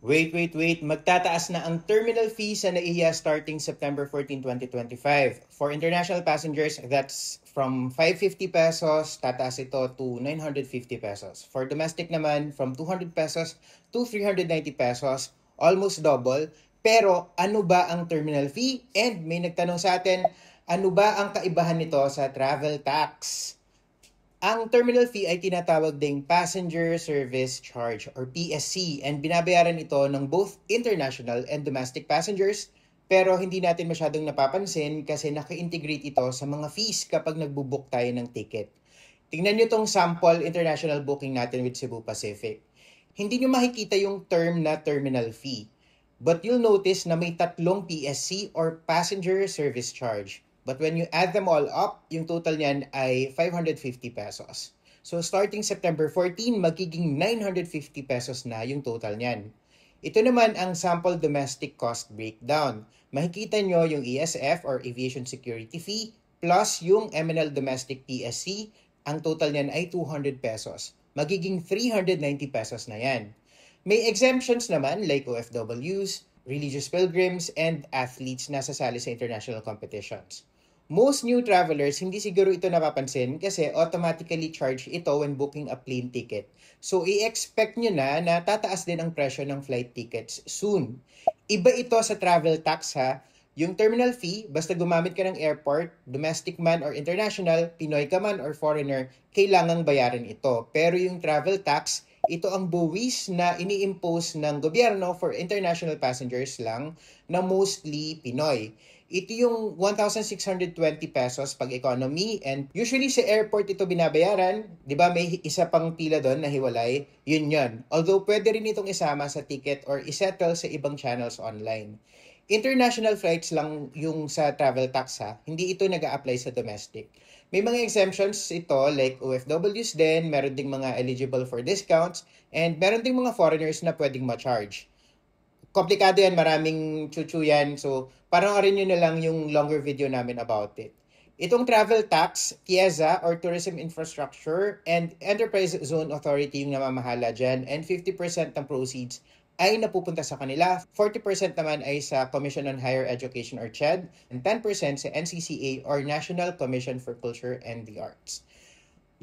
Wait. Magtataas na ang terminal fee sa NAIA starting September 14, 2025. For international passengers, that's from 550 pesos, tataas ito to 950 pesos. For domestic naman, from 200 pesos to 390 pesos, almost double. Pero ano ba ang terminal fee? And may nagtanong sa atin, ano ba ang kaibahan nito sa travel tax? Ang terminal fee ay tinatawag ding Passenger Service Charge or PSC and binabayaran ito ng both international and domestic passengers pero hindi natin masyadong napapansin kasi naka-integrate ito sa mga fees kapag nagbubook tayo ng ticket. Tingnan nyo itong sample international booking natin with Cebu Pacific. Hindi nyo makikita yung term na terminal fee. But you'll notice na may tatlong PSC or Passenger Service Charge. But when you add them all up, yung total niyan ay 550 pesos. So starting September 14, magiging 950 pesos na yung total niyan. Ito naman ang sample domestic cost breakdown. Makikita nyo yung ESF or Aviation Security Fee plus yung MNL Domestic PSC. Ang total niyan ay 200 pesos. Magiging 390 pesos na yan. May exemptions naman like OFWs, religious pilgrims, and athletes na sasali sa international competitions. Most new travelers, hindi siguro ito napapansin kasi automatically charge ito when booking a plane ticket. So, i-expect nyo na tataas din ang presyo ng flight tickets soon. Iba ito sa travel tax ha. Yung terminal fee, basta gumamit ka ng airport, domestic man or international, Pinoy ka man or foreigner, kailangang bayaran ito. Pero yung travel tax, ito ang buwis na ini-impose ng gobyerno for international passengers lang na mostly Pinoy. Ito yung 1,620 pesos pag economy and usually sa airport ito binabayaran. Di ba may isa pang pila doon na hiwalay? Yun. Although pwede rin itong isama sa ticket or isettle sa ibang channels online. International flights lang yung sa travel tax ha. Hindi ito nag-a-apply sa domestic. May mga exemptions ito like OFWs din, meron ding mga eligible for discounts, and meron ding mga foreigners na pwedeng ma-charge. Komplikado yan, maraming chuchu yan. So, panoorin nyo na lang yung longer video namin about it. Itong travel tax, TIEZA or Tourism Infrastructure and Enterprise Zone Authority yung namamahala dyan and 50% ng proceeds ay napupunta sa kanila. 40% naman ay sa Commission on Higher Education or CHED and 10% sa NCCA or National Commission for Culture and the Arts.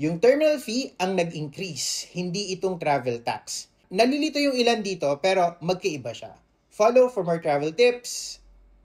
Yung terminal fee ang nag-increase, hindi itong travel tax. Nalilito yung ilan dito pero magkaiba siya. Follow for more travel tips.